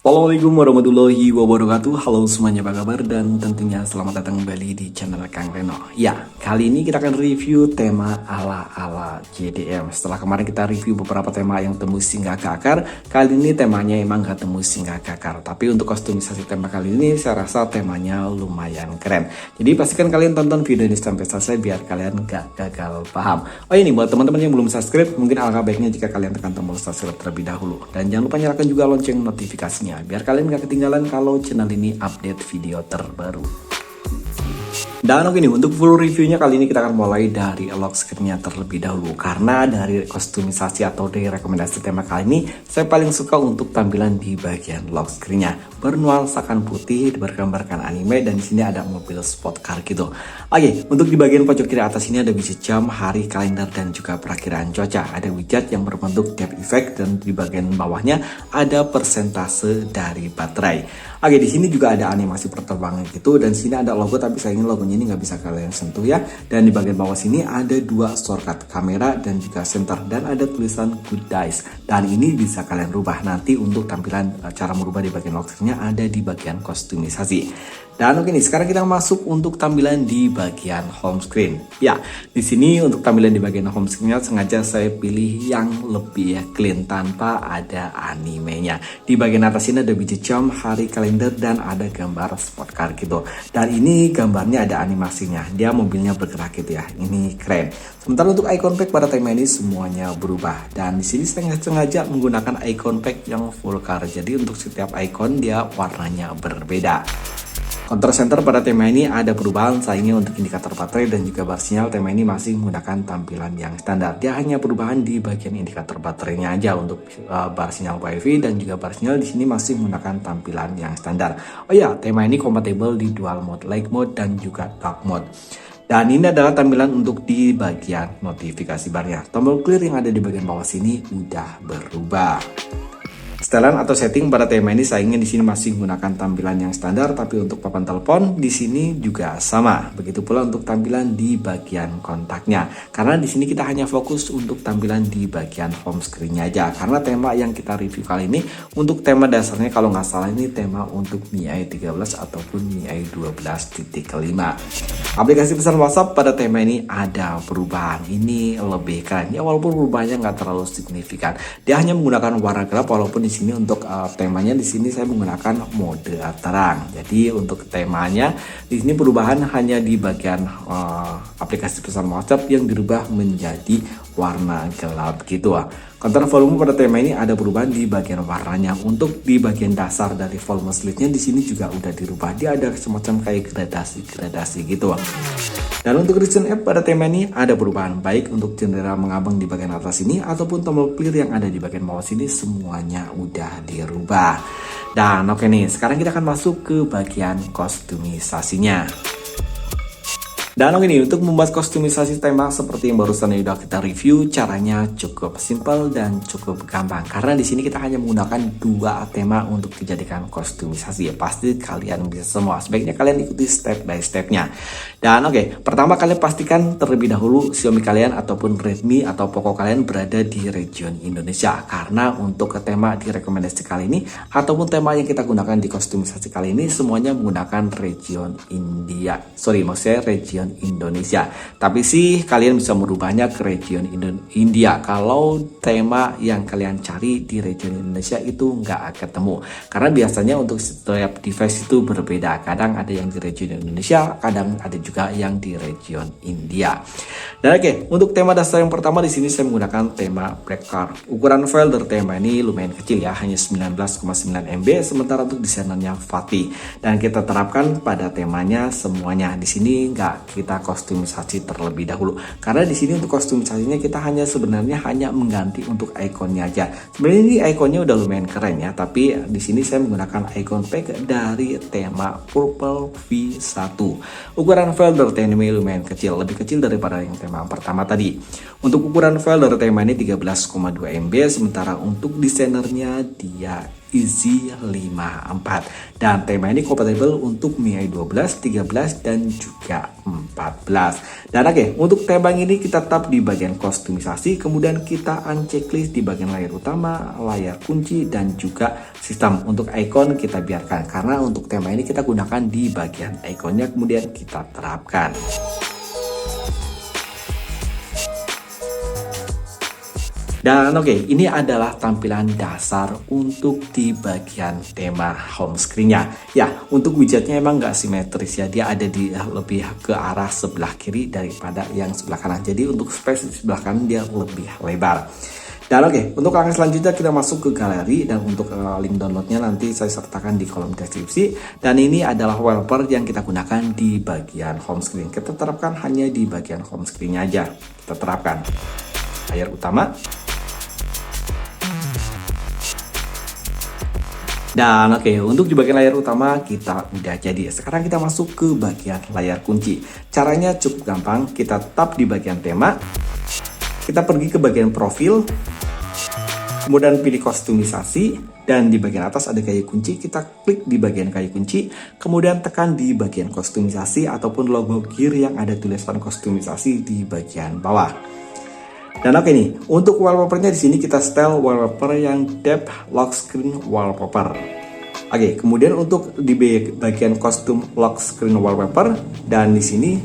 Assalamualaikum warahmatullahi wabarakatuh. Halo semuanya, apa kabar? Dan tentunya selamat datang kembali di channel Kang Reno. Ya, kali ini kita akan review tema ala-ala JDM. Setelah kemarin kita review beberapa tema yang tembus hingga ke akar, kali ini temanya emang gak tembus hingga ke akar. Tapi untuk kostumisasi tema kali ini, saya rasa temanya lumayan keren. Jadi pastikan kalian tonton video ini sampai selesai biar kalian gak gagal paham. Oh ini buat teman-teman yang belum subscribe, mungkin alangkah baiknya jika kalian tekan tombol subscribe terlebih dahulu. Dan jangan lupa nyalakan juga lonceng notifikasinya biar kalian gak ketinggalan kalau channel ini update video terbaru. Dan oke nih, untuk full reviewnya kali ini kita akan mulai dari lock screen-nya terlebih dahulu. Karena dari kostumisasi atau dari rekomendasi tema kali ini, saya paling suka untuk tampilan di bagian lock screen-nya. Bernuansakan putih, bergambarkan anime, dan di sini ada mobil sport car gitu. Oke, untuk di bagian pojok kiri atas ini ada widget jam, hari, kalender, dan juga perakiraan cuaca. Ada widget yang berbentuk depth effect, dan di bagian bawahnya ada persentase dari baterai. Oke, di sini juga ada animasi penerbangan gitu, dan sini ada logo, tapi sayangnya logonya ini nggak bisa kalian sentuh ya. Dan di bagian bawah sini ada dua shortcut kamera dan juga center, dan ada tulisan good dice. Dan ini bisa kalian rubah nanti untuk tampilan cara merubah di bagian lock screen-nya ada di bagian kostumisasi. Dan oke nih, sekarang kita masuk untuk tampilan di bagian home screen. Ya, di sini untuk tampilan di bagian home screen-nya sengaja saya pilih yang lebih clean tanpa ada animenya. Di bagian atas ini ada widget jam, hari, kalender, dan ada gambar sport car gitu. Dan ini gambarnya ada animasinya. Dia mobilnya bergerak gitu ya. Ini keren. Sementara untuk icon pack pada tema ini semuanya berubah. Dan di sini saya sengaja menggunakan icon pack yang full car. Jadi untuk setiap icon dia warnanya berbeda. Control center pada tema ini ada perubahan, sayangnya untuk indikator baterai dan juga bar sinyal tema ini masih menggunakan tampilan yang standar. Dia hanya perubahan di bagian indikator baterainya aja. Untuk bar sinyal wifi dan juga bar sinyal di sini masih menggunakan tampilan yang standar. Oh ya, tema ini kompatibel di dual mode, light mode, dan juga dark mode. Dan ini adalah tampilan untuk di bagian notifikasi barnya. Tombol clear yang ada di bagian bawah sini udah berubah. Setelan atau setting pada tema ini sayangnya di sini masih menggunakan tampilan yang standar, tapi untuk papan telepon di sini juga sama. Begitu pula untuk tampilan di bagian kontaknya. Karena di sini kita hanya fokus untuk tampilan di bagian home screen-nya aja. Karena tema yang kita review kali ini untuk tema dasarnya kalau nggak salah ini tema untuk MIUI 13 ataupun MIUI 12.5. Aplikasi pesan WhatsApp pada tema ini ada perubahan. Ini lebih keren ya, walaupun perubahannya nggak terlalu signifikan. Dia hanya menggunakan warna gelap, walaupun di sini untuk temanya di sini saya menggunakan mode terang. Jadi untuk temanya di sini perubahan hanya di bagian aplikasi pesan WhatsApp yang dirubah menjadi warna gelap gitu. Kontrol volume pada tema ini ada perubahan di bagian warnanya. Untuk di bagian dasar dari volume slitnya di sini juga udah dirubah. Dia ada semacam kayak gradasi gitu. Dan untuk recent app pada tema ini ada perubahan, baik untuk jendela mengabang di bagian atas ini ataupun tombol clear yang ada di bagian bawah sini semuanya udah dirubah. Dan oke nih, sekarang kita akan masuk ke bagian kostumisasinya. Dan oke nih, untuk membuat kostumisasi tema seperti yang barusan udah kita review, caranya cukup simpel dan cukup gampang. Karena di sini kita hanya menggunakan dua tema untuk dijadikan kostumisasi. Ya, pasti kalian bisa semua. Sebaiknya kalian ikuti step by stepnya. Dan oke, pertama kalian pastikan terlebih dahulu Xiaomi kalian ataupun Redmi atau Poco kalian berada di region Indonesia. Karena untuk tema di rekomendasi kali ini ataupun tema yang kita gunakan di kostumisasi kali ini semuanya menggunakan region India. Sorry, maksudnya region Indonesia. Tapi sih kalian bisa merubahnya ke region India kalau tema yang kalian cari di region Indonesia itu nggak ketemu. Karena biasanya untuk setiap device itu berbeda. Kadang ada yang di region Indonesia, kadang ada juga yang di region India. Dan oke, untuk tema dasar yang pertama di sini saya menggunakan tema Black Car. Ukuran file dari tema ini lumayan kecil ya, hanya 19,9 MB. Sementara untuk desainernya Fatih. Dan kita terapkan pada temanya semuanya. Di sini nggak kita kostumisasi terlebih dahulu, karena di sini untuk kostumisasinya kita sebenarnya hanya mengganti untuk ikonnya aja. Sebenarnya ini ikonnya udah lumayan keren ya, tapi di sini saya menggunakan icon pack dari tema Purple V1. Ukuran file dari tema ini lumayan kecil, lebih kecil daripada yang tema pertama tadi. Untuk ukuran file dari tema ini 13,2 MB, sementara untuk desainernya dia Easy 54. Dan tema ini kompatibel untuk MIUI 12, 13, dan juga 14. Dan oke, untuk tema ini kita tap di bagian kustomisasi, kemudian kita unchecklist di bagian layar utama, layar kunci, dan juga sistem. Untuk icon kita biarkan, karena untuk tema ini kita gunakan di bagian iconnya, kemudian kita terapkan. Dan oke, ini adalah tampilan dasar untuk di bagian tema home screen-nya. Ya, untuk widgetnya emang nggak simetris ya, dia ada di lebih ke arah sebelah kiri daripada yang sebelah kanan. Jadi untuk space di sebelah kanan dia lebih lebar. Dan oke, untuk langkah selanjutnya kita masuk ke galeri, dan untuk link downloadnya nanti saya sertakan di kolom deskripsi. Dan ini adalah wallpaper yang kita gunakan di bagian home screen. Kita terapkan hanya di bagian home screen-nya aja. Kita terapkan layar utama. Dan oke, untuk di bagian layar utama kita udah jadi. Sekarang kita masuk ke bagian layar kunci. Caranya cukup gampang, kita tap di bagian tema, kita pergi ke bagian profil, kemudian pilih kustomisasi, dan di bagian atas ada kayu kunci, kita klik di bagian kayu kunci, kemudian tekan di bagian kustomisasi ataupun logo gear yang ada tulisan kustomisasi di bagian bawah. Dan oke nih, untuk wallpapernya di sini kita setel wallpaper yang depth lock screen wallpaper. Oke, kemudian untuk di bagian custom lock screen wallpaper, dan di sini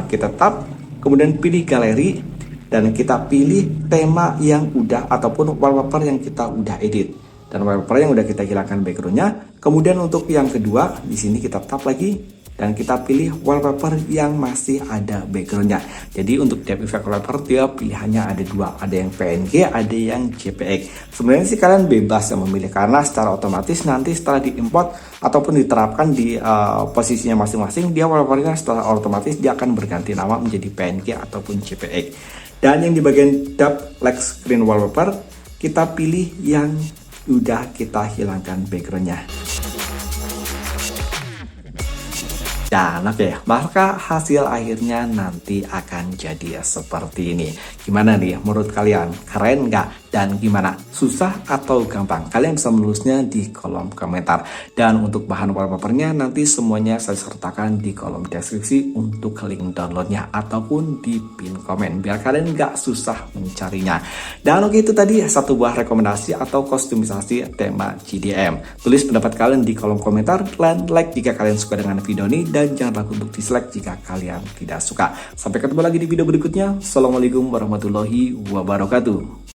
kita tap, kemudian pilih galeri, dan kita pilih tema yang udah ataupun wallpaper yang kita udah edit. Dan wallpaper yang udah kita hilangkan backgroundnya. Kemudian untuk yang kedua, di sini kita tap lagi, dan kita pilih wallpaper yang masih ada backgroundnya. Jadi untuk depth effect wallpaper dia pilihannya ada dua, ada yang PNG, ada yang JPEG. Sebenarnya sih kalian bebas yang memilih, karena secara otomatis nanti setelah diimport ataupun diterapkan di posisinya masing-masing, dia wallpapernya setelah otomatis dia akan berganti nama menjadi PNG ataupun JPEG. Dan yang di bagian depth lock screen wallpaper, kita pilih yang udah kita hilangkan backgroundnya. Dan oke, maka hasil akhirnya nanti akan jadi seperti ini. Gimana nih menurut kalian? Keren nggak? Dan gimana? Susah atau gampang? Kalian bisa menulisnya di kolom komentar. Dan untuk bahan wallpapernya nanti semuanya saya sertakan di kolom deskripsi untuk link downloadnya ataupun di pin komen, biar kalian nggak susah mencarinya. Dan oke, itu tadi satu buah rekomendasi atau kustomisasi tema JDM. Tulis pendapat kalian di kolom komentar, dan like jika kalian suka dengan video ini, dan jangan ragu untuk dislike jika kalian tidak suka. Sampai ketemu lagi di video berikutnya. Assalamualaikum warahmatullahi wabarakatuh.